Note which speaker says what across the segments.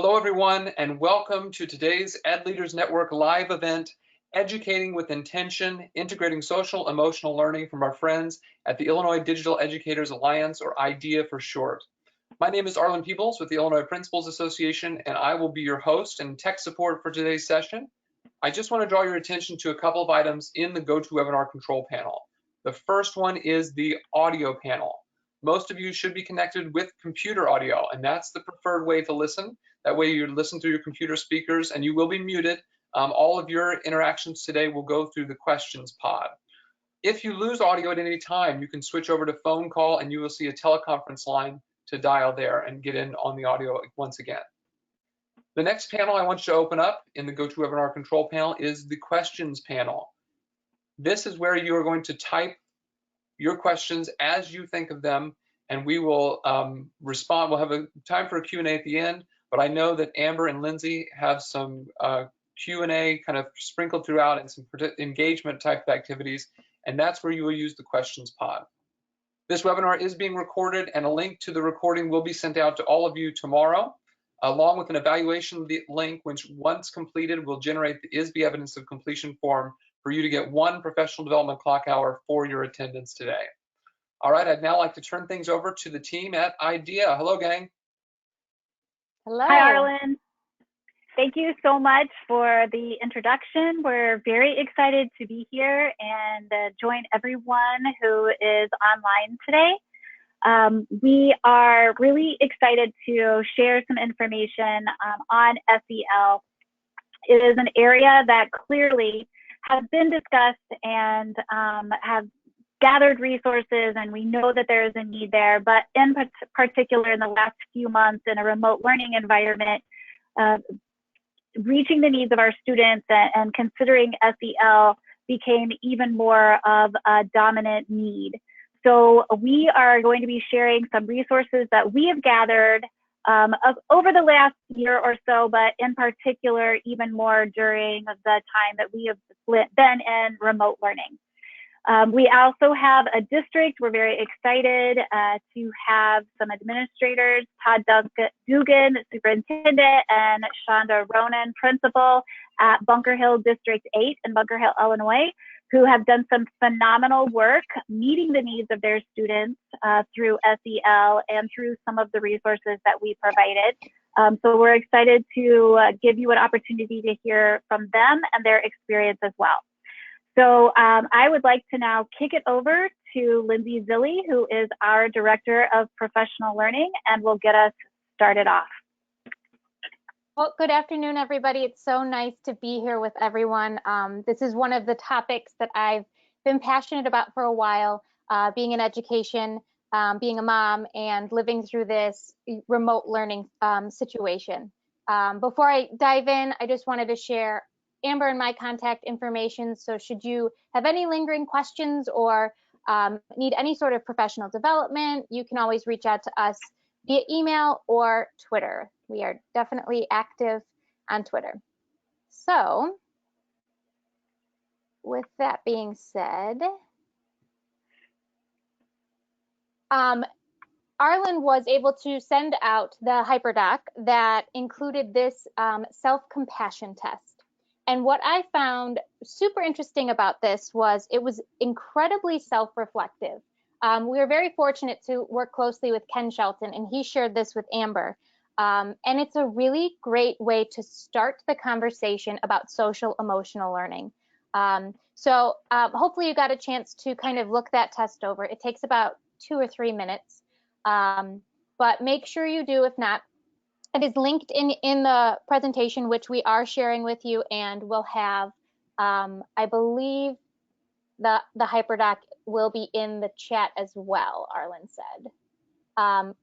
Speaker 1: Hello, everyone, and welcome to today's Ed Leaders Network live event, Educating with Intention, Integrating Social Emotional Learning from our friends at the Illinois Digital Educators Alliance, or IDEA for short. My name is Arlen Peebles with the Illinois Principals Association, and I will be your host and tech support for today's session. I just want to draw your attention to a couple of items in the GoToWebinar control panel. The first one is the audio panel. Most of you should be connected with computer audio, and that's the preferred way to listen. That way you listen through your computer speakers and you will be muted. All of your interactions today will go through the questions pod. If you lose audio at any time, you can switch over to phone call and you will see a teleconference line to dial there and get in on the audio once again. The next panel I want you to open up in the GoToWebinar control panel is the questions panel. This is where you are going to type your questions as you think of them, and we will respond. We'll have a time for a Q&A at the end, but I know that Amber and Lindsay have some Q&A kind of sprinkled throughout and some engagement type of activities, and that's where you will use the questions pod. This webinar is being recorded, and a link to the recording will be sent out to all of you tomorrow, along with an evaluation link, which once completed will generate the ISB Evidence of Completion form for you to get 1 professional development clock hour for your attendance today. All right, I'd now like to turn things over to the team at IDEA. Hello, gang.
Speaker 2: Hello. Hi, Arlen. Thank you so much for the introduction. We're very excited to be here and join everyone who is online today. We are really excited to share some information on SEL. It is an area that clearly has been discussed and have gathered resources, and we know that there is a need there, but in particular in the last few months in a remote learning environment, reaching the needs of our students and considering SEL became even more of a dominant need. So we are going to be sharing some resources that we have gathered over the last year or so, but in particular, even more during the time that we have been in remote learning. We also have a district. We're very excited to have some administrators, Todd Dugan, superintendent, and Shonda Ronan, principal at Bunker Hill District 8 in Bunker Hill, Illinois, who have done some phenomenal work meeting the needs of their students through SEL and through some of the resources that we provided. So we're excited to give you an opportunity to hear from them and their experience as well. So I would like to now kick it over to Lindsay Zilli, who is our Director of Professional Learning, and will get us started off.
Speaker 3: Well, good afternoon, everybody. It's so nice to be here with everyone. This is one of the topics that I've been passionate about for a while, being in education, being a mom, and living through this remote learning situation. Before I dive in, I just wanted to share Amber and my contact information. So should you have any lingering questions or need any sort of professional development, you can always reach out to us via email or Twitter. We are definitely active on Twitter. So with that being said, Arlen was able to send out the hyperdoc that included this self-compassion test. And what I found super interesting about this was it was incredibly self-reflective. We were very fortunate to work closely with Ken Shelton, and he shared this with Amber. And it's a really great way to start the conversation about social emotional learning. So hopefully you got a chance to kind of look that test over. It takes about 2 or 3 minutes, but make sure you do. If not, it is linked in the presentation, which we are sharing with you, and we'll have, I believe the hyperdoc will be in the chat as well, Arlen said.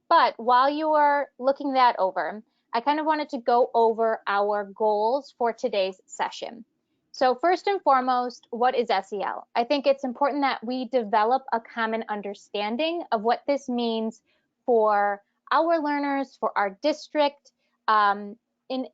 Speaker 3: But while you are looking that over, I kind of wanted to go over our goals for today's session. So first and foremost, what is SEL? I think it's important that we develop a common understanding of what this means for our learners, for our district. In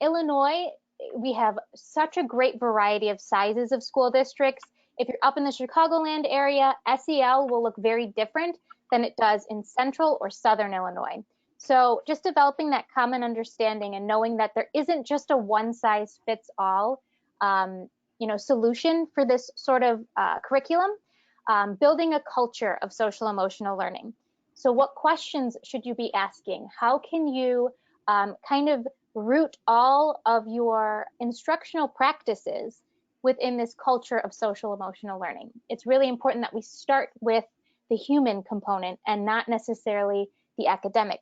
Speaker 3: Illinois, we have such a great variety of sizes of school districts. If you're up in the Chicagoland area, SEL will look very different than it does in central or southern Illinois. So just developing that common understanding and knowing that there isn't just a one-size-fits-all solution for this sort of curriculum, building a culture of social emotional learning. So what questions should you be asking? How can you kind of root all of your instructional practices within this culture of social emotional learning? It's really important that we start with the human component and not necessarily the academic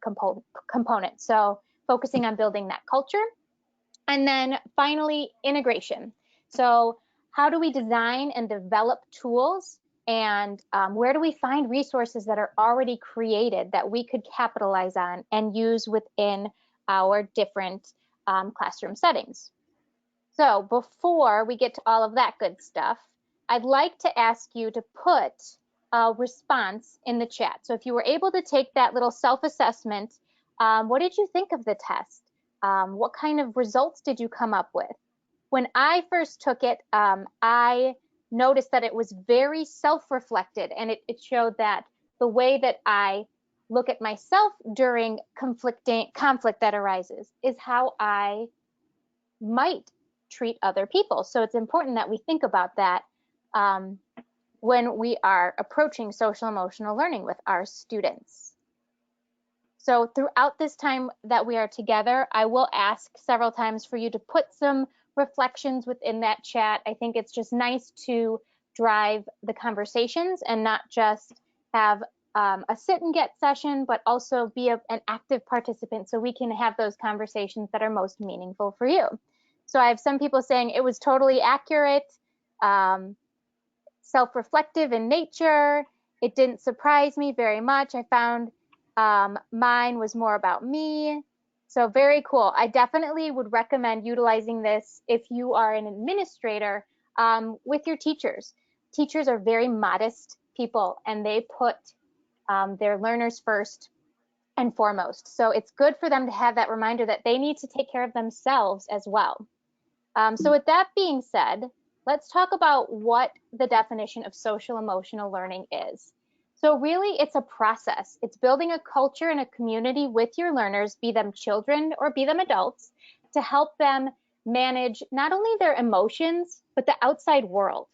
Speaker 3: component. So focusing on building that culture. And then finally, integration. So how do we design and develop tools, and where do we find resources that are already created that we could capitalize on and use within our different classroom settings? So before we get to all of that good stuff, I'd like to ask you to put a response in the chat. So if you were able to take that little self-assessment, what did you think of the test? What kind of results did you come up with? When I first took it, I noticed that it was very self-reflected, and it showed that the way that I look at myself during conflict that arises is how I might treat other people. So it's important that we think about that when we are approaching social emotional learning with our students. So throughout this time that we are together, I will ask several times for you to put some reflections within that chat. I think it's just nice to drive the conversations and not just have a sit and get session, but also be an active participant so we can have those conversations that are most meaningful for you. So I have some people saying it was totally accurate, self-reflective in nature. It didn't surprise me very much. I found mine was more about me. So very cool. I definitely would recommend utilizing this if you are an administrator with your teachers. Teachers are very modest people, and they put their learners first and foremost. So it's good for them to have that reminder that they need to take care of themselves as well. So with that being said, let's talk about what the definition of social emotional learning is. So really, it's a process. It's building a culture and a community with your learners, be them children or be them adults, to help them manage not only their emotions, but the outside world.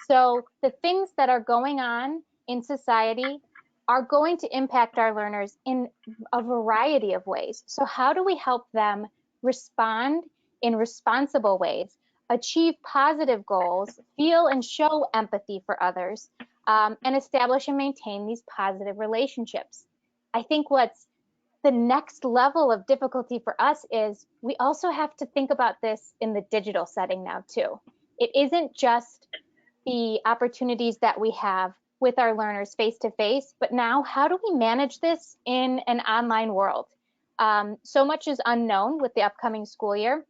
Speaker 3: So the things that are going on in society are going to impact our learners in a variety of ways. So how do we help them respond in responsible ways, achieve positive goals, feel and show empathy for others, and establish and maintain these positive relationships? I think what's the next level of difficulty for us is we also have to think about this in the digital setting now too. It isn't just the opportunities that we have with our learners face to face, but now how do we manage this in an online world? So much is unknown with the upcoming school year.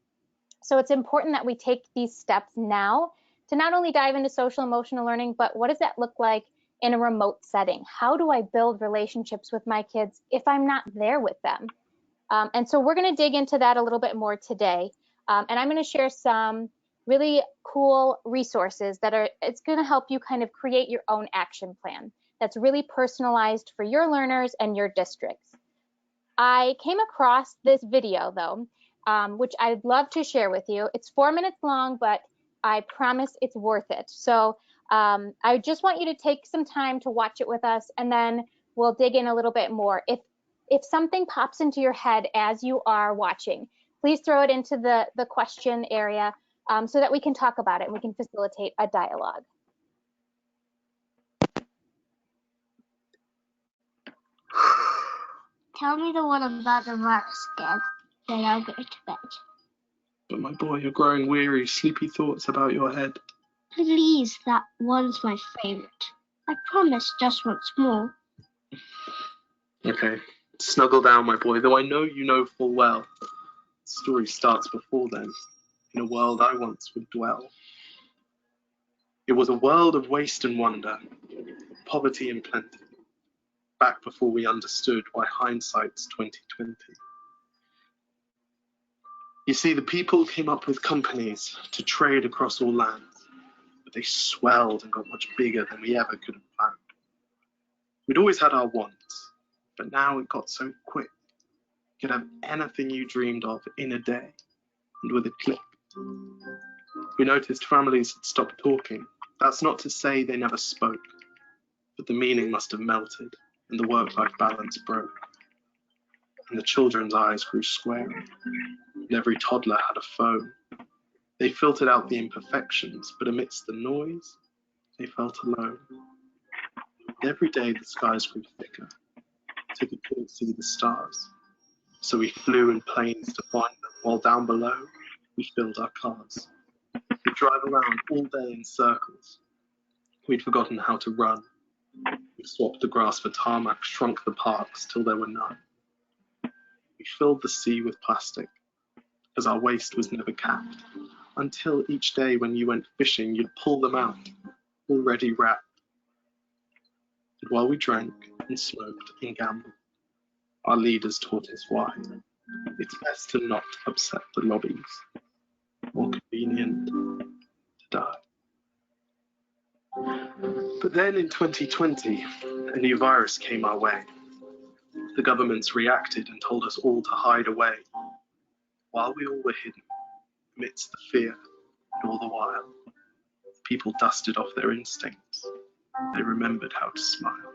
Speaker 3: So it's important that we take these steps now to not only dive into social emotional learning, but what does that look like in a remote setting? How do I build relationships with my kids if I'm not there with them? And so we're going to dig into that a little bit more today. And I'm going to share some really cool resources it's going to help you kind of create your own action plan that's really personalized for your learners and your districts. I came across this video though, which I'd love to share with you. It's 4 minutes long, but I promise it's worth it. So I just want you to take some time to watch it with us, and then we'll dig in a little bit more. If something pops into your head as you are watching, please throw it into the question area so that we can talk about it and we can facilitate a dialogue.
Speaker 4: Tell me the one about the virus again, then I'll go to bed.
Speaker 5: But my boy, you're growing weary, sleepy thoughts about your head.
Speaker 4: Please, that one's my favorite. I promise just once more.
Speaker 5: Okay, snuggle down, my boy, though I know you know full well. The story starts before then, in a world I once would dwell. It was a world of waste and wonder, poverty and plenty, back before we understood why hindsight's 2020. You see, the people came up with companies to trade across all lands, but they swelled and got much bigger than we ever could have planned. We'd always had our wants, but now it got so quick. You could have anything you dreamed of in a day, and with a click. We noticed families had stopped talking. That's not to say they never spoke, but the meaning must have melted, and the work-life balance broke. And the children's eyes grew square, and every toddler had a phone. They filtered out the imperfections, but amidst the noise, they felt alone. And every day the skies grew thicker, so we couldn't see the stars. So we flew in planes to find them, while down below, we filled our cars. We'd drive around all day in circles. We'd forgotten how to run. We swapped the grass for tarmac, shrunk the parks till there were none. We filled the sea with plastic, as our waste was never capped, until each day when you went fishing, you'd pull them out, already wrapped. And while we drank and smoked and gambled, our leaders taught us why. It's best to not upset the lobbies. More convenient to die. But then in 2020, a new virus came our way. The governments reacted and told us all to hide away. While we all were hidden, amidst the fear, and all the while, people dusted off their instincts. They remembered how to smile.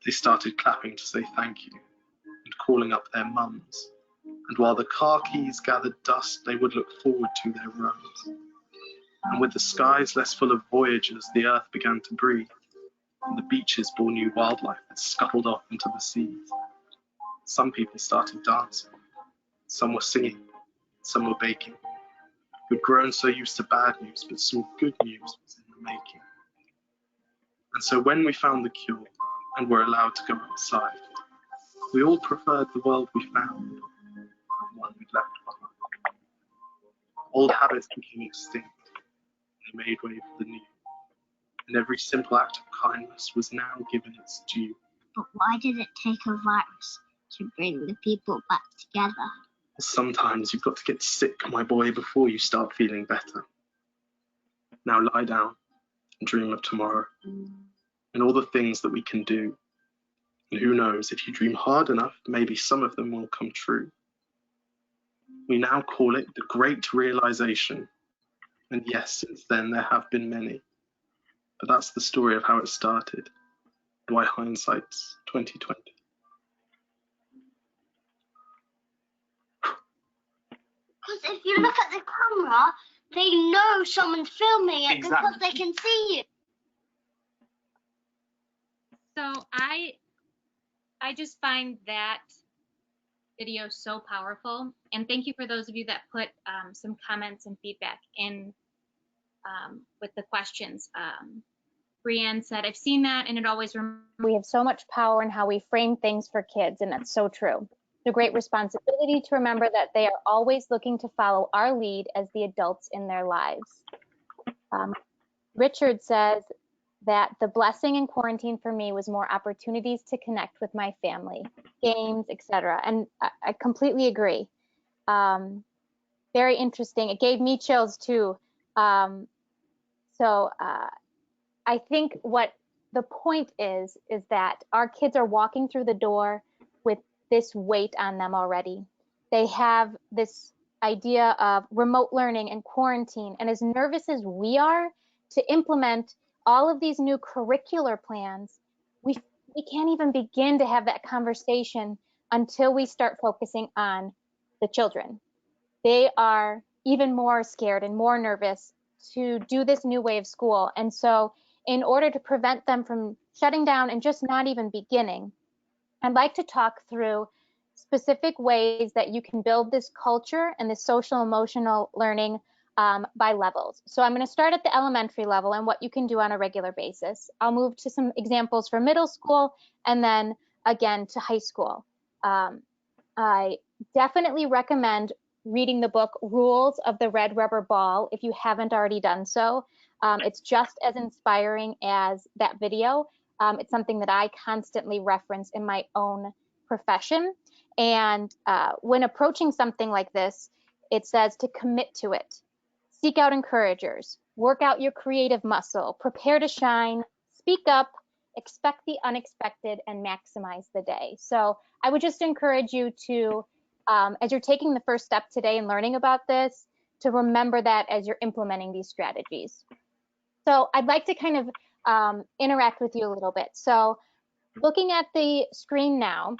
Speaker 5: They started clapping to say thank you, and calling up their mums. And while the car keys gathered dust, they would look forward to their runs. And with the skies less full of voyagers, the earth began to breathe, and the beaches bore new wildlife that scuttled off into the seas. Some people started dancing, some were singing, some were baking. We'd grown so used to bad news, but some good news was in the making. And so when we found the cure, and were allowed to go outside, we all preferred the world we found, the one we'd left behind. Old habits became extinct, and they made way for the new. And every simple act of kindness was now given its due.
Speaker 4: But why did it take a virus to bring the people back together?
Speaker 5: Sometimes you've got to get sick, my boy, before you start feeling better. Now lie down and dream of tomorrow, and all the things that we can do. And who knows, if you dream hard enough, maybe some of them will come true. We now call it the Great Realization. And yes, since then there have been many. But that's the story of how it started, and why hindsight's 2020.
Speaker 4: Because if you look at the camera, they know someone's filming it because they can see you.
Speaker 3: So I just find that video so powerful, and thank you for those of you that put some comments and feedback in with the questions. Brianne said, I've seen that, and it always reminds me we have so much power in how we frame things for kids, and that's so true. The great responsibility to remember that they are always looking to follow our lead as the adults in their lives. Richard says that the blessing in quarantine for me was more opportunities to connect with my family, games, etc. And I completely agree. Very interesting. It gave me chills too. I think what the point is that our kids are walking through the door with this weight on them already. They have this idea of remote learning and quarantine, and as nervous as we are to implement all of these new curricular plans, we can't even begin to have that conversation until we start focusing on the children. They are even more scared and more nervous to do this new way of school. And so in order to prevent them from shutting down and just not even beginning, I'd like to talk through specific ways that you can build this culture and this social emotional learning by levels. So I'm going to start at the elementary level and what you can do on a regular basis. I'll move to some examples for middle school and then again to high school. I definitely recommend reading the book Rules of the Red Rubber Ball if you haven't already done so. It's just as inspiring as that video. It's something that I constantly reference in my own profession. And when approaching something like this, it says to commit to it. Seek out encouragers, work out your creative muscle, prepare to shine, speak up, expect the unexpected, and maximize the day. So I would just encourage you to, as you're taking the first step today and learning about this, to remember that as you're implementing these strategies. So I'd like to kind of interact with you a little bit. So looking at the screen now,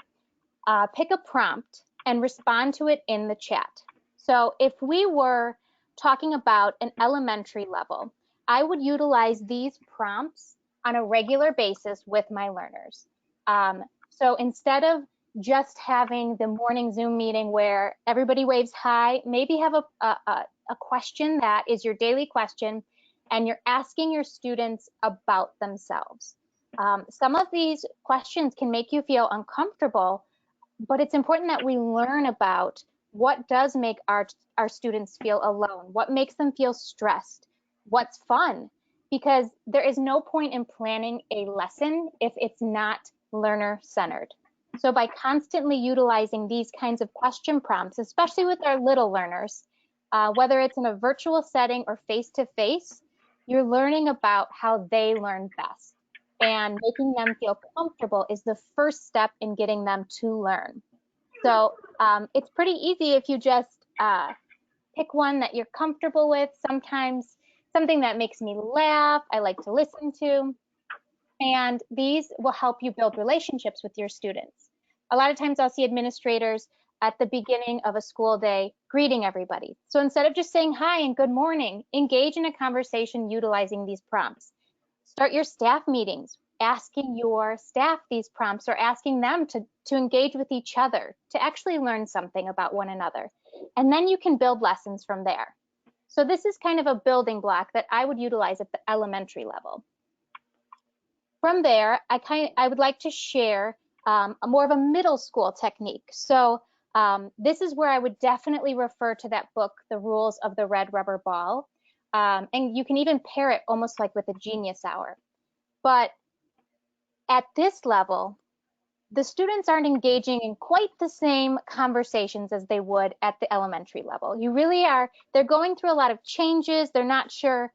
Speaker 3: pick a prompt and respond to it in the chat. So if we were talking about an elementary level, I would utilize these prompts on a regular basis with my learners. So instead of just having the morning Zoom meeting where everybody waves hi, maybe have a question that is your daily question, and you're asking your students about themselves. Some of these questions can make you feel uncomfortable, but it's important that we learn about what does make our students feel alone, what makes them feel stressed, what's fun, because there is no point in planning a lesson if it's not learner-centered. So by constantly utilizing these kinds of question prompts, especially with our little learners, whether it's in a virtual setting or face-to-face, you're learning about how they learn best. And making them feel comfortable is the first step in getting them to learn. So it's pretty easy if you just pick one that you're comfortable with. Sometimes something that makes me laugh, I like to listen to. And these will help you build relationships with your students. A lot of times I'll see administrators at the beginning of a school day greeting everybody. So instead of just saying hi and good morning, engage in a conversation utilizing these prompts. Start your staff meetings, asking your staff these prompts or asking them to engage with each other, to actually learn something about one another. And then you can build lessons from there. So this is kind of a building block that I would utilize at the elementary level. From there, I would like to share more of a middle school technique. So this is where I would definitely refer to that book, The Rules of the Red Rubber Ball. And you can even pair it almost like with a Genius Hour. But at this level, the students aren't engaging in quite the same conversations as they would at the elementary level. You really are, they're going through a lot of changes. They're not sure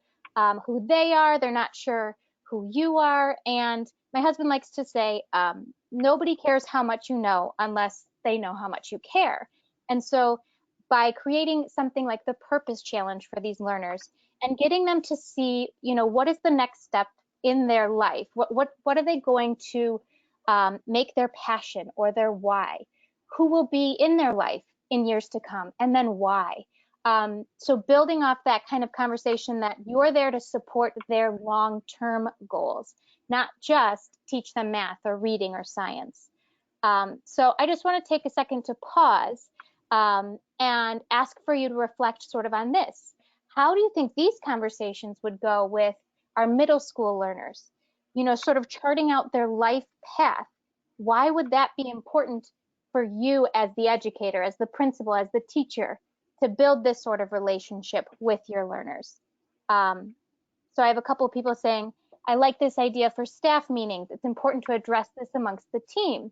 Speaker 3: who they are. They're not sure who you are. And my husband likes to say, nobody cares how much you know unless they know how much you care. And so by creating something like the purpose challenge for these learners and getting them to see, you know, what is the next step in their life? What are they going to make their passion or their why? Who will be in their life in years to come? And then why? So building off that kind of conversation that you're there to support their long-term goals, not just teach them math or reading or science. So I just want to take a second to pause and ask for you to reflect sort of on this. How do you think these conversations would go with our middle school learners? You know, sort of charting out their life path. Why would that be important for you as the educator, as the principal, as the teacher, to build this sort of relationship with your learners? So I have a couple of people saying, I like this idea for staff meetings. It's important to address this amongst the team.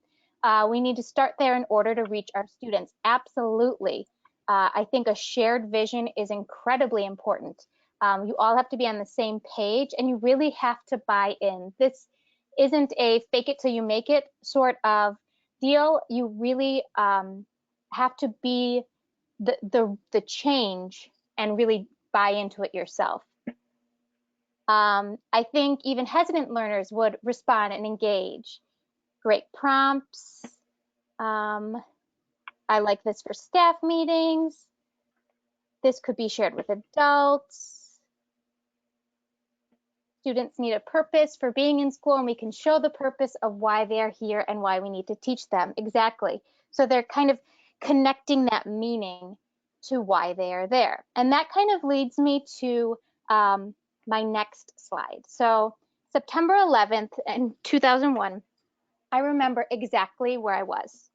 Speaker 3: We need to start there in order to reach our students. Absolutely. I think a shared vision is incredibly important. You all have to be on the same page and you really have to buy in. This isn't a fake it till you make it sort of deal. You really have to be the change and really buy into it yourself. I think even hesitant learners would respond and engage. Great prompts. I like this for staff meetings. This could be shared with adults. Students need a purpose for being in school, and we can show the purpose of why they're here and why we need to teach them. Exactly. So they're kind of connecting that meaning to why they are there. And that kind of leads me to my next slide. So September 11th in 2001, I remember exactly where I was.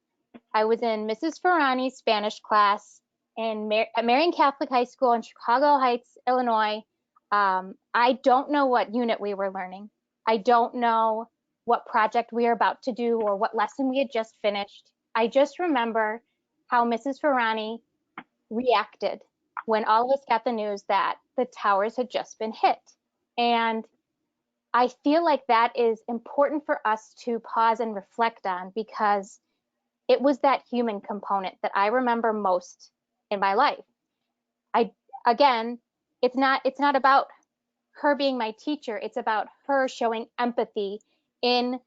Speaker 3: I was in Mrs. Ferrani's Spanish class at Marian Catholic High School in Chicago Heights, Illinois. I don't know what unit we were learning. I don't know what project we were about to do or what lesson we had just finished. I just remember how Mrs. Ferrani reacted when all of us got the news that the towers had just been hit. And I feel like that is important for us to pause and reflect on, because it was that human component that I remember most in my life. Again, it's not about her being my teacher. It's about her showing empathy in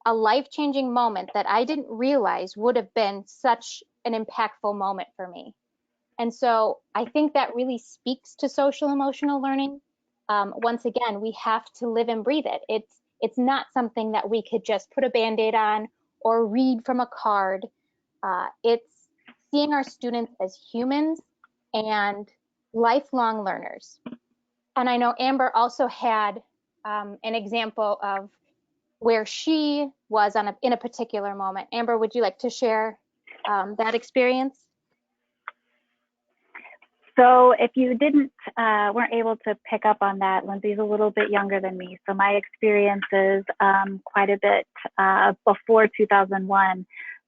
Speaker 3: a life-changing moment that I didn't realize would have been such an impactful moment for me. And so I think that really speaks to social emotional learning. Once again, we have to live and breathe it. It's not something that we could just put a Band-Aid on or read from a card. It's seeing our students as humans and lifelong learners. And I know Amber also had an example of where she was in a particular moment. Amber, would you like to share that experience?
Speaker 2: So if you weren't able to pick up on that, Lindsay's a little bit younger than me. So my experience is quite a bit before 2001.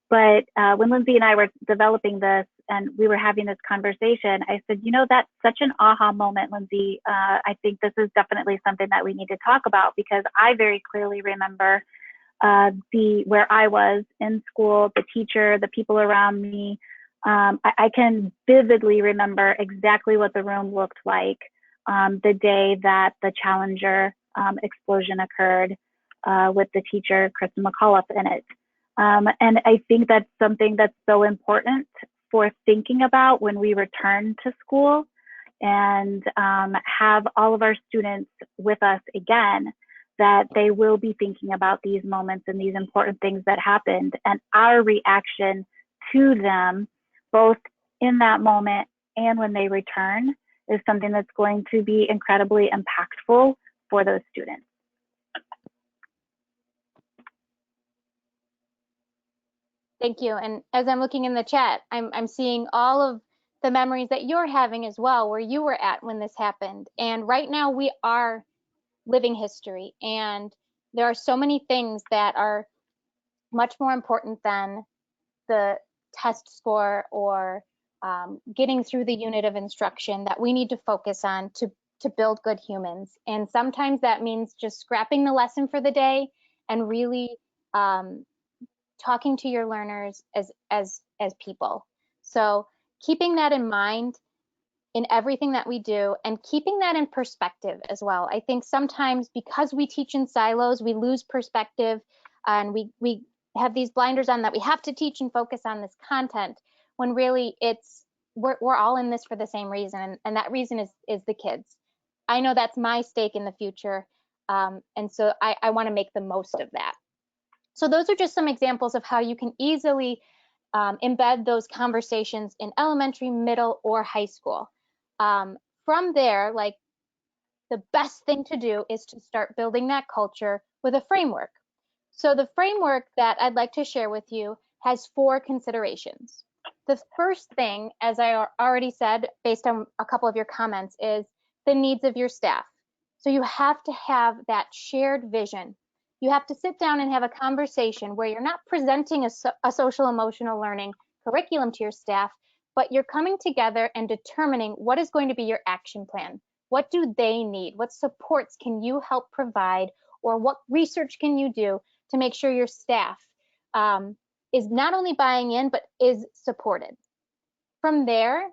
Speaker 2: But when Lindsay and I were developing this and we were having this conversation, I said, you know, that's such an aha moment, Lindsay. I think this is definitely something that we need to talk about, because I very clearly remember where I was in school, the teacher, the people around me. I can vividly remember exactly what the room looked like the day that the Challenger explosion occurred with the teacher, Kristen McAuliffe, in it. And I think that's something that's so important for thinking about when we return to school and have all of our students with us again, that they will be thinking about these moments and these important things that happened, and our reaction to them, both in that moment and when they return, is something that's going to be incredibly impactful for those students.
Speaker 3: Thank you. And as I'm looking in the chat, I'm seeing all of the memories that you're having as well, where you were at when this happened. And right now we are living history, and there are so many things that are much more important than the test score or getting through the unit of instruction that we need to focus on to build good humans. And sometimes that means just scrapping the lesson for the day and really talking to your learners as people. So keeping that in mind in everything that we do, and keeping that in perspective as well. I think sometimes because we teach in silos, we lose perspective, and we have these blinders on that we have to teach and focus on this content, when really we're all in this for the same reason, and that reason is the kids. I know that's my stake in the future, and so I want to make the most of that. So those are just some examples of how you can easily embed those conversations in elementary, middle, or high school. From there, like, the best thing to do is to start building that culture with a framework. So the framework that I'd like to share with you has 4 considerations. The first thing, as I already said, based on a couple of your comments, is the needs of your staff. So you have to have that shared vision. You have to sit down and have a conversation where you're not presenting a social emotional learning curriculum to your staff, but you're coming together and determining what is going to be your action plan. What do they need? What supports can you help provide, or what research can you do to make sure your staff is not only buying in, but is supported? From there,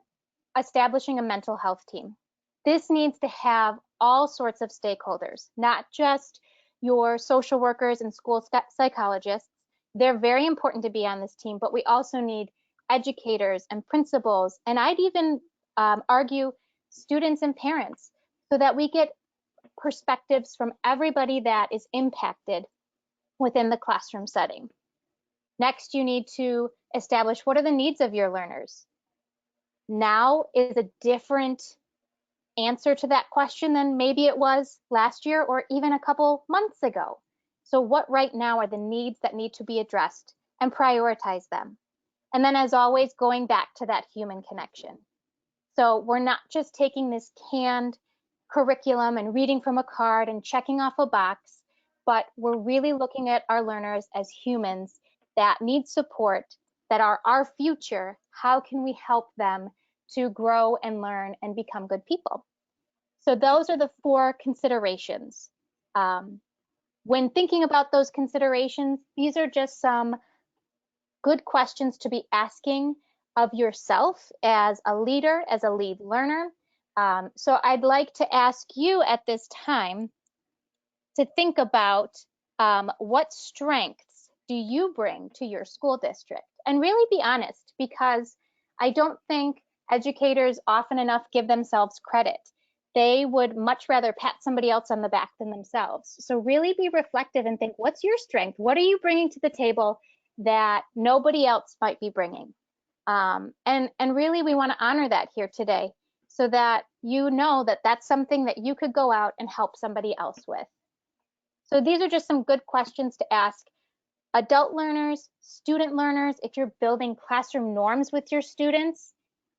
Speaker 3: establishing a mental health team. This needs to have all sorts of stakeholders, not just your social workers and school psychologists. They're very important to be on this team, but we also need educators and principals, and I'd even argue students and parents, so that we get perspectives from everybody that is impacted within the classroom setting. Next, you need to establish what are the needs of your learners. Now is a different answer to that question than maybe it was last year or even a couple months ago. So what right now are the needs that need to be addressed, and prioritize them? And then, as always, going back to that human connection. So we're not just taking this canned curriculum and reading from a card and checking off a box, but we're really looking at our learners as humans that need support, that are our future. How can we help them to grow and learn and become good people? So those are the 4 considerations. when thinking about those considerations, these are just some good questions to be asking of yourself as a leader, as a lead learner. So I'd like to ask you at this time to think about what strengths do you bring to your school district? And really be honest, because I don't think educators often enough give themselves credit. They would much rather pat somebody else on the back than themselves. So really be reflective and think, what's your strength? What are you bringing to the table that nobody else might be bringing? And really we want to honor that here today so that you know that that's something that you could go out and help somebody else with. So these are just some good questions to ask adult learners, student learners. If you're building classroom norms with your students,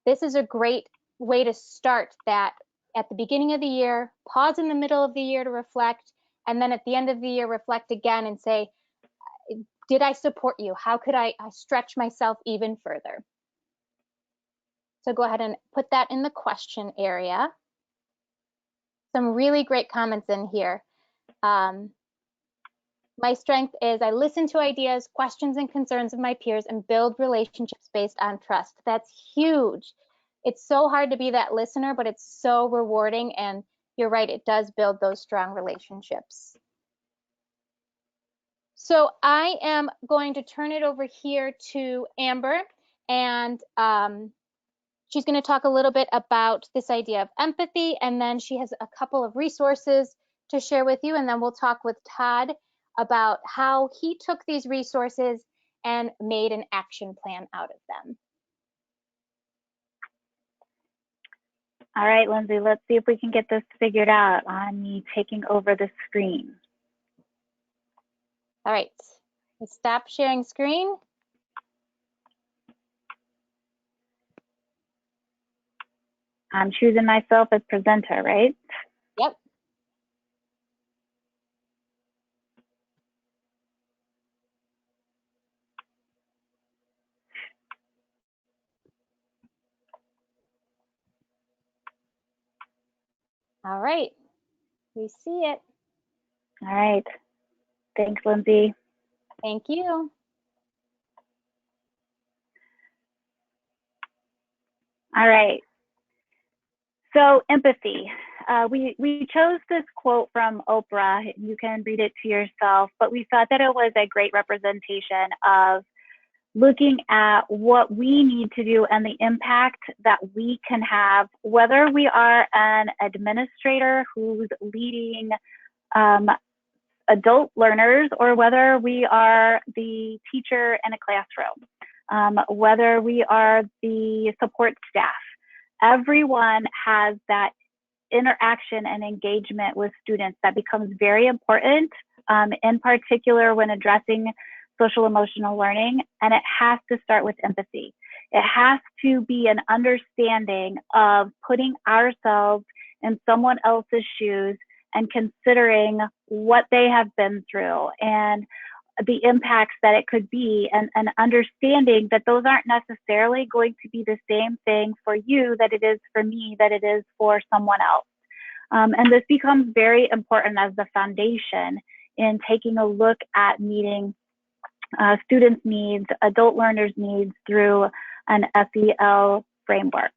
Speaker 3: this is a great way to start that at the beginning of the year, pause in the middle of the year to reflect, and then at the end of the year, reflect again and say, did I support you? How could I stretch myself even further? So go ahead and put that in the question area. Some really great comments in here. My strength is I listen to ideas, questions, and concerns of my peers and build relationships based on trust. That's huge. It's so hard to be that listener, but it's so rewarding. And you're right, it does build those strong relationships. So I am going to turn it over here to Amber, and she's going to talk a little bit about this idea of empathy, and then she has a couple of resources to share with you, and then we'll talk with Todd about how he took these resources and made an action plan out of them.
Speaker 2: All right, Lindsay, let's see if we can get this figured out on me taking over the screen.
Speaker 3: All right, let's stop sharing screen.
Speaker 2: I'm choosing myself as presenter, right?
Speaker 3: Yep. All right, we see it.
Speaker 2: All right, thanks, Lindsay.
Speaker 3: Thank you.
Speaker 2: All right, so empathy. We chose this quote from Oprah. You can read it to yourself, but we thought that it was a great representation of looking at what we need to do and the impact that we can have, whether we are an administrator who's leading adult learners or whether we are the teacher in a classroom, whether we are the support staff. Everyone has that interaction and engagement with students that becomes very important, in particular when addressing social emotional learning, and it has to start with empathy. It has to be an understanding of putting ourselves in someone else's shoes and considering what they have been through and the impacts that it could be, and understanding that those aren't necessarily going to be the same thing for you that it is for me, that it is for someone else. And this becomes very important as the foundation in taking a look at meeting students' needs, adult learners' needs through an SEL framework.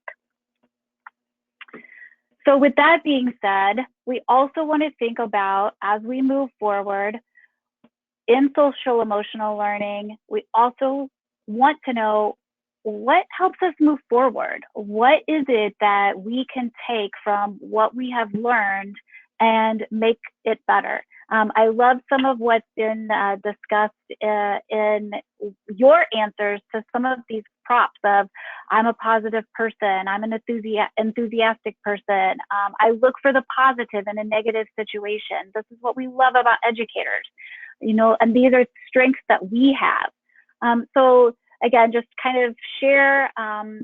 Speaker 2: So with that being said, we also want to think about, as we move forward in social emotional learning, we also want to know what helps us move forward. What is it that we can take from what we have learned and make it better? I love some of what's been discussed in your answers to some of these props of, I'm a positive person, I'm an enthusiastic person, I look for the positive in a negative situation. This is what we love about educators, you know, and these are strengths that we have. So again, just kind of share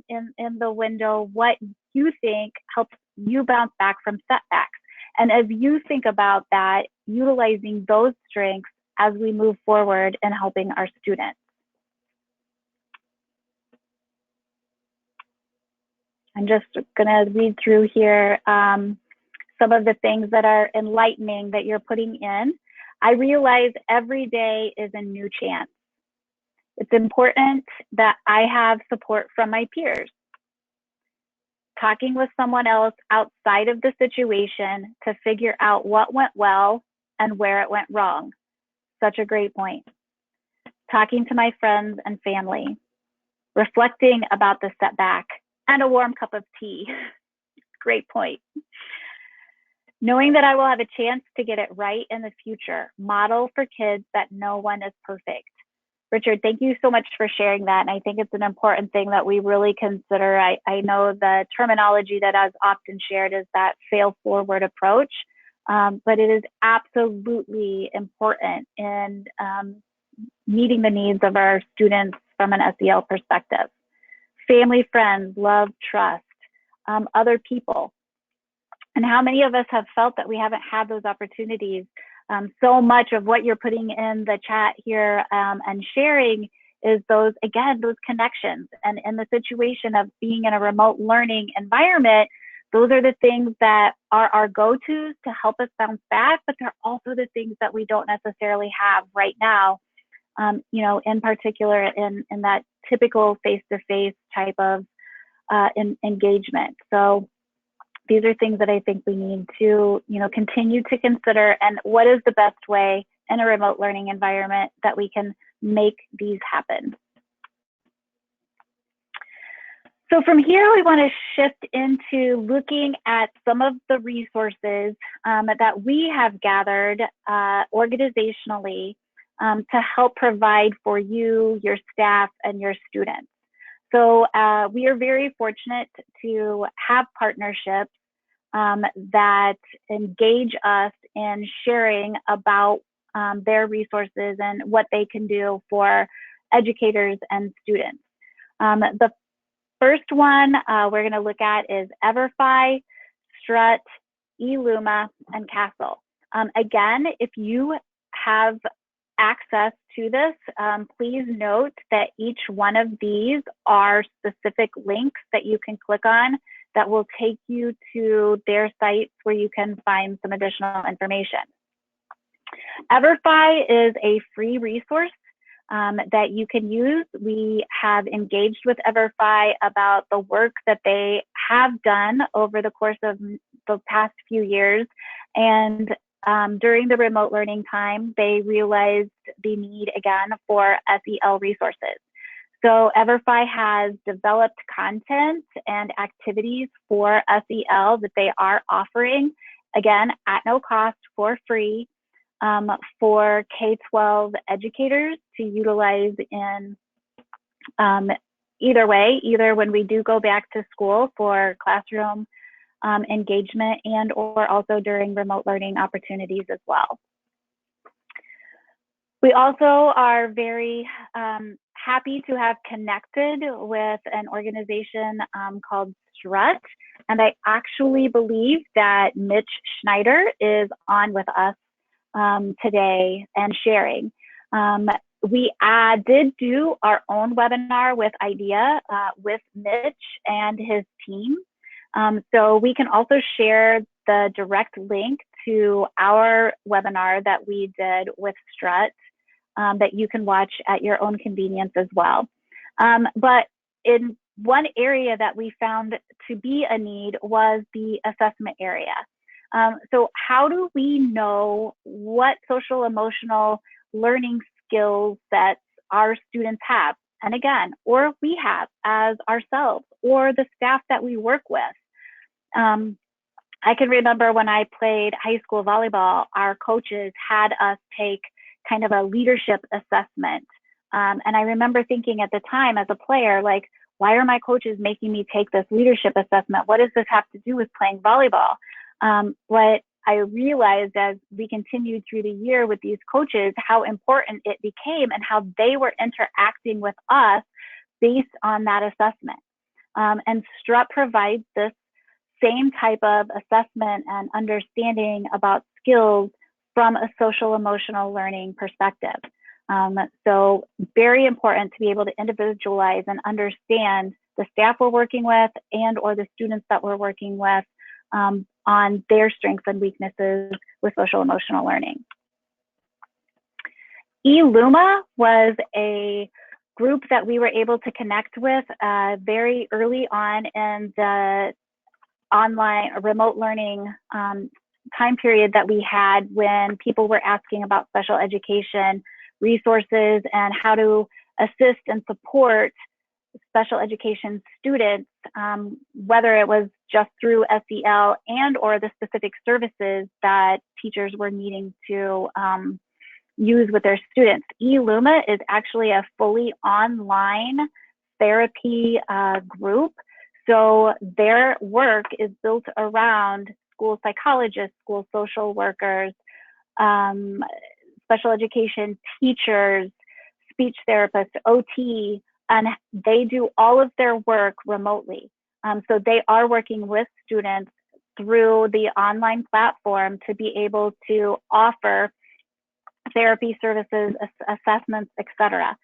Speaker 2: in the window what you think helps you bounce back from setbacks. And as you think about that, utilizing those strengths as we move forward in helping our students. I'm just gonna read through here some of the things that are enlightening that you're putting in. I realize every day is a new chance. It's important that I have support from my peers. Talking with someone else outside of the situation to figure out what went well and where it went wrong. Such a great point. Talking to my friends and family. Reflecting about the setback and a warm cup of tea. Great point. Knowing that I will have a chance to get it right in the future. Model for kids that no one is perfect. Richard, thank you so much for sharing that. And I think it's an important thing that we really consider. I know the terminology that is often shared is that fail forward approach, but it is absolutely important in meeting the needs of our students from an SEL perspective. Family, friends, love, trust, other people. And how many of us have felt that we haven't had those opportunities? So much of what you're putting in the chat here and sharing is those connections. And in the situation of being in a remote learning environment, those are the things that are our go-tos to help us bounce back, but they're also the things that we don't necessarily have right now, in particular in that typical face-to-face type of engagement. So these are things that I think we need to, continue to consider, and what is the best way in a remote learning environment that we can make these happen. So from here, we want to shift into looking at some of the resources that we have gathered organizationally to help provide for you, your staff, and your students. So we are very fortunate to have partnerships that engage us in sharing about their resources and what they can do for educators and students. The first one we're going to look at is Everfi, Strut, eLuma, and Castle. Again, if you have access to this, please note that each one of these are specific links that you can click on that will take you to their sites where you can find some additional information. Everfi is a free resource that you can use. We have engaged with Everfi about the work that they have done over the course of the past few years. And during the remote learning time, they realized the need again for SEL resources. So Everfi has developed content and activities for SEL that they are offering, again, at no cost, for free, for K-12 educators to utilize in either way, either when we do go back to school for classroom engagement and or also during remote learning opportunities as well. We also are very happy to have connected with an organization called Strut, and I actually believe that Mitch Schneider is on with us today and sharing. We did do our own webinar with IDEA with Mitch and his team. So we can also share the direct link to our webinar that we did with Strut that you can watch at your own convenience as well. But in one area that we found to be a need was the assessment area. So how do we know what social emotional learning skills that our students have, and again, or we have as ourselves, or the staff that we work with? I can remember when I played high school volleyball, our coaches had us take kind of a leadership assessment. And I remember thinking at the time as a player, like, why are my coaches making me take this leadership assessment? What does this have to do with playing volleyball? What I realized as we continued through the year with these coaches, how important it became and how they were interacting with us based on that assessment. And Strut provides this same type of assessment and understanding about skills from a social emotional learning perspective. So very important to be able to individualize and understand the staff we're working with and or the students that we're working with on their strengths and weaknesses with social emotional learning. eLuma was a group that we were able to connect with very early on in the online remote learning time period that we had, when people were asking about special education resources and how to assist and support special education students, whether it was just through SEL and or the specific services that teachers were needing to use with their students. eLuma is actually a fully online therapy group. So their work is built around school psychologists, school social workers, special education teachers, speech therapists, OT, and they do all of their work remotely. So they are working with students through the online platform to be able to offer therapy services, assessments, etc.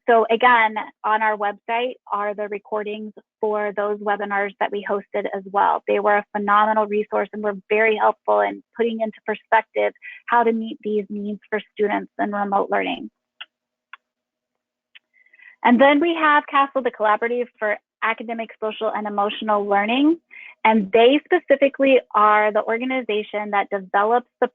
Speaker 2: So again, on our website are the recordings for those webinars that we hosted as well. They were a phenomenal resource and were very helpful in putting into perspective how to meet these needs for students in remote learning. And then we have CASEL, the Collaborative for Academic, Social, and Emotional Learning. And they specifically are the organization that develops the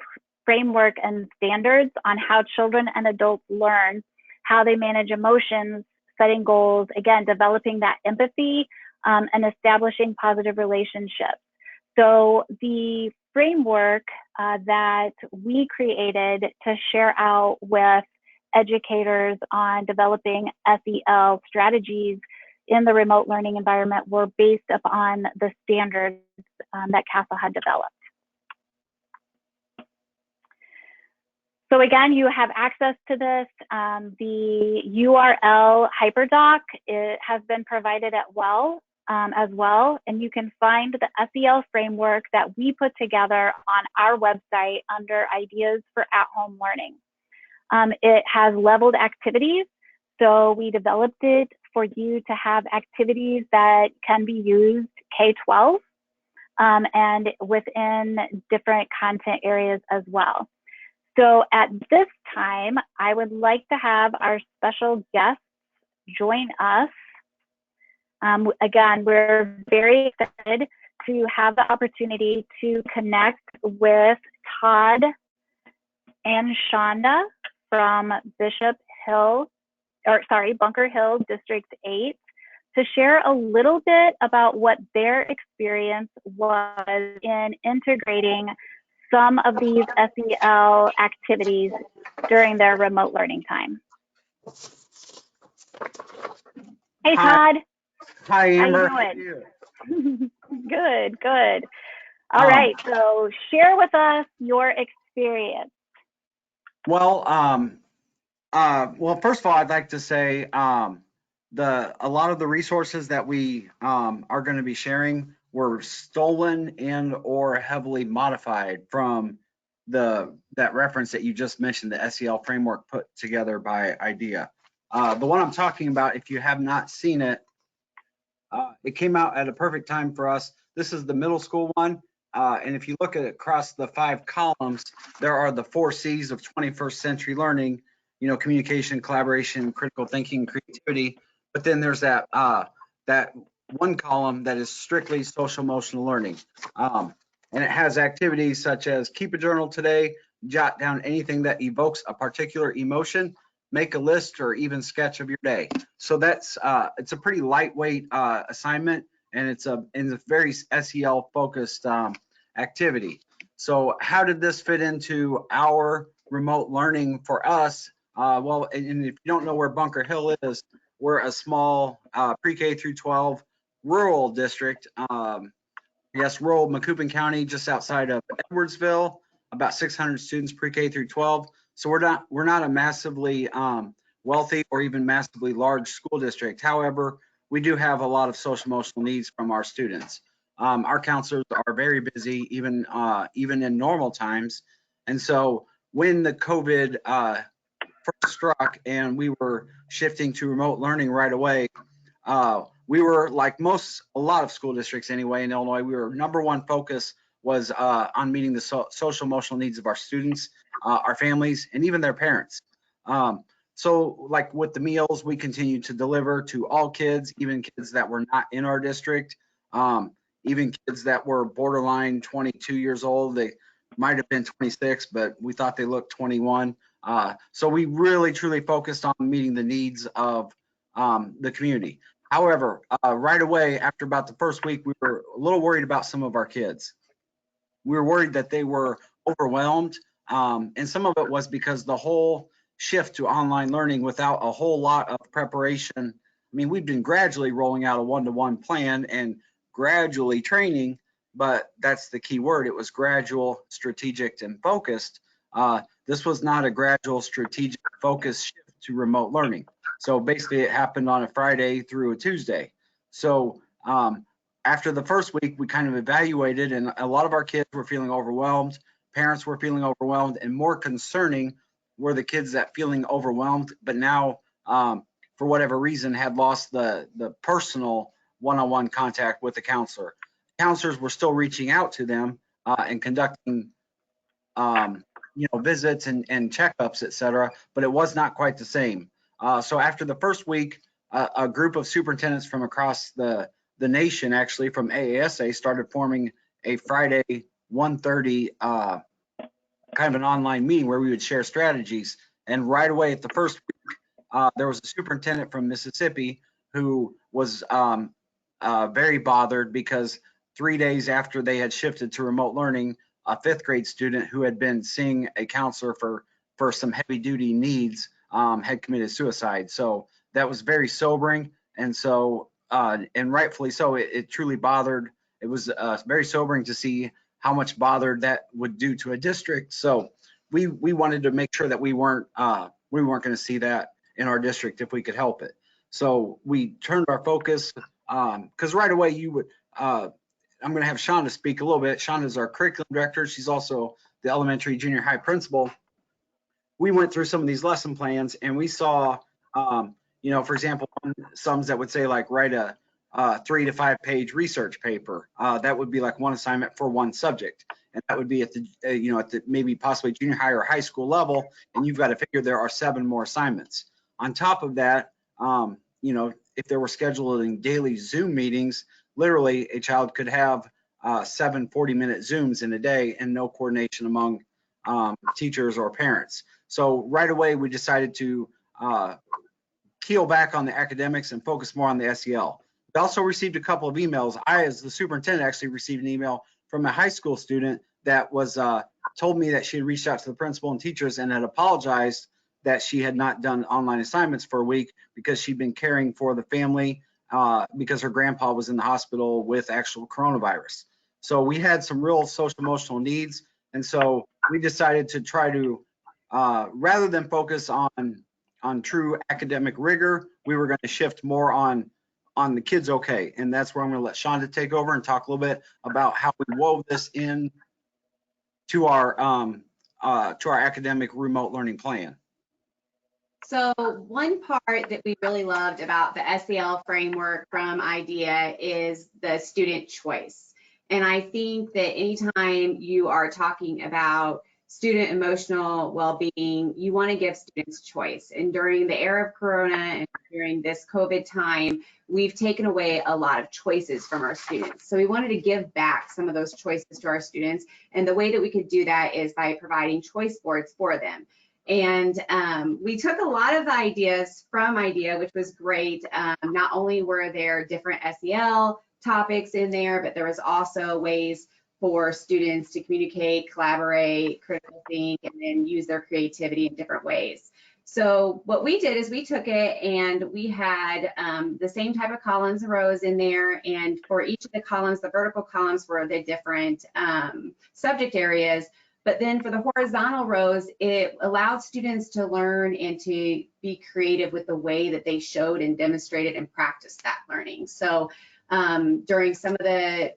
Speaker 2: framework and standards on how children and adults learn, how they manage emotions, setting goals, again, developing that empathy, and establishing positive relationships. So the framework that we created to share out with educators on developing SEL strategies in the remote learning environment were based upon the standards that CASEL had developed. So again, you have access to this. The URL hyperdoc has been provided as well, and you can find the SEL framework that we put together on our website under Ideas for At-Home Learning. It has leveled activities, so we developed it for you to have activities that can be used K-12 and within different content areas as well. So at this time, I would like to have our special guests join us. Again, we're very excited to have the opportunity to connect with Todd and Shonda from Bunker Hill District 8 to share a little bit about what their experience was in integrating some of these SEL activities during their remote learning time. Hey, Todd.
Speaker 6: Hi, Amber.
Speaker 2: How you doing? Good, good. All right, so share with us your experience.
Speaker 6: Well, first of all, I'd like to say a lot of the resources that we are going to be sharing were stolen and or heavily modified from that reference that you just mentioned, the SEL framework put together by IDEA. The one I'm talking about, if you have not seen it, it came out at a perfect time for us. This is the middle school one. And if you look at it across the 5 columns, there are the 4 C's of 21st century learning, communication, collaboration, critical thinking, creativity. But then there's that one column that is strictly social emotional learning. And it has activities such as keep a journal today, jot down anything that evokes a particular emotion, make a list or even sketch of your day. So that's it's a pretty lightweight assignment, and it's a very SEL focused activity. So how did this fit into our remote learning for us? Well, and if you don't know where Bunker Hill is, we're a small pre-K through 12 rural district. Yes, rural Macoupin County, just outside of Edwardsville, about 600 students pre-K through 12. So we're not a massively wealthy or even massively large school district. However, we do have a lot of social emotional needs from our students. Our counselors are very busy, even in normal times. And so when the COVID first struck and we were shifting to remote learning right away, we were like a lot of school districts anyway in Illinois, number one focus was on meeting the social emotional needs of our students, our families, and even their parents. So like with the meals, we continue to deliver to all kids, even kids that were not in our district, even kids that were borderline 22 years old. They might have been 26, but we thought they looked 21. So we really truly focused on meeting the needs of the community. However, right away after about the first week, we were a little worried about some of our kids. We were worried that they were overwhelmed, and some of it was because the whole shift to online learning without a whole lot of preparation. I mean, we've been gradually rolling out a one-to-one plan and gradually training, but that's the key word. It was gradual, strategic, and focused. This was not a gradual, strategic, focused shift to remote learning. So basically it happened on a Friday through a Tuesday. So after the first week, we kind of evaluated, and a lot of our kids were feeling overwhelmed. Parents were feeling overwhelmed, and more concerning were the kids that feeling overwhelmed, but now for whatever reason had lost the personal one-on-one contact with the counselor. Counselors were still reaching out to them and conducting visits and checkups, etc., but it was not quite the same. So after the first week, a group of superintendents from across the nation, actually from AASA, started forming a Friday 1:30 kind of an online meeting where we would share strategies. And right away at the first week, there was a superintendent from Mississippi who was very bothered because 3 days after they had shifted to remote learning, a 5th grade student who had been seeing a counselor for some heavy duty needs had committed suicide. So that was very sobering. And so, and rightfully so, it truly bothered. It was very sobering to see how much bother that would do to a district. So we wanted to make sure that we weren't going to see that in our district if we could help it. So we turned our focus because right away you would. I'm going to have Shonda speak a little bit. Shonda is our curriculum director. She's also the elementary junior high principal. We went through some of these lesson plans and we saw, for example, some that would say like write a 3 to 5 page research paper. That would be like one assignment for one subject. And that would be at the, at the maybe possibly junior high or high school level. And you've got to figure there are 7 more assignments. On top of that, if there were scheduling daily Zoom meetings, literally a child could have 7 40-minute Zooms in a day and no coordination among teachers or parents. So right away, we decided to keel back on the academics and focus more on the SEL. We also received a couple of emails. I, as the superintendent, actually received an email from a high school student that was told me that she had reached out to the principal and teachers and had apologized that she had not done online assignments for a week because she'd been caring for the family because her grandpa was in the hospital with actual coronavirus. So we had some real social emotional needs. And so we decided to try to, rather than focus on true academic rigor, we were going to shift more on the kids okay. And that's where I'm going to let Shonda take over and talk a little bit about how we wove this in to our academic remote learning plan.
Speaker 7: So one part that we really loved about the SEL framework from IDEA is the student choice. And I think that anytime you are talking about student emotional well-being, you want to give students choice. And during the era of Corona and during this COVID time, we've taken away a lot of choices from our students. So we wanted to give back some of those choices to our students. And the way that we could do that is by providing choice boards for them. And we took a lot of ideas from IDEA, which was great. Not only were there different SEL topics in there, but there was also ways for students to communicate, collaborate, critical think, and then use their creativity in different ways. So what we did is we took it and we had the same type of columns and rows in there. And for each of the columns, the vertical columns were the different subject areas. But then for the horizontal rows, it allowed students to learn and to be creative with the way that they showed and demonstrated and practiced that learning. So during some of the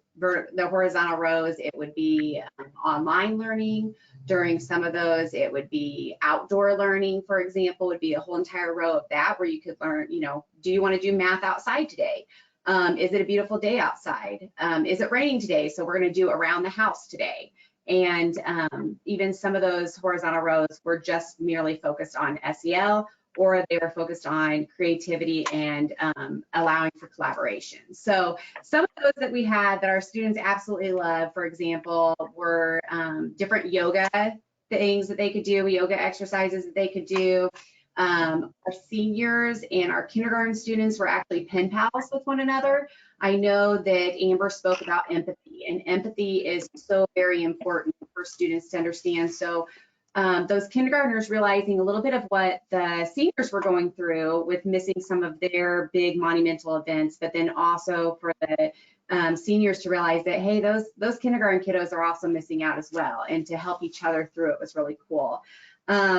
Speaker 7: horizontal rows, it would be online learning. During some of those, it would be outdoor learning, for example, would be a whole entire row of that where you could learn, do you want to do math outside today? Is it a beautiful day outside? Is it raining today? So we're going to do around the house today. And even some of those horizontal rows were just merely focused on SEL, or they were focused on creativity and allowing for collaboration. So some of those that we had that our students absolutely loved, for example, were different yoga things that they could do, yoga exercises that they could do. Our seniors and our kindergarten students were actually pen pals with one another. I know that Amber spoke about empathy, and empathy is so very important for students to understand. So those kindergartners realizing a little bit of what the seniors were going through with missing some of their big monumental events, but then also for the seniors to realize that, hey, those kindergarten kiddos are also missing out as well, and to help each other through it was really cool.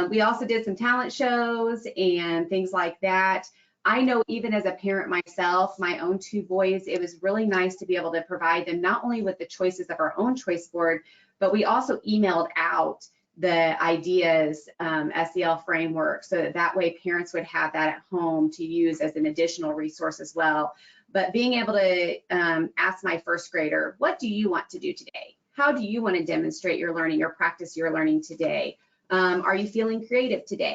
Speaker 7: We also did some talent shows and things like that. I know even as a parent myself, my own 2 boys, it was really nice to be able to provide them not only with the choices of our own choice board, but we also emailed out the ideas SEL framework, so that way parents would have that at home to use as an additional resource as well. But being able to ask my first grader, what do you want to do today? How do you want to demonstrate your learning or practice your learning today? Are you feeling creative today?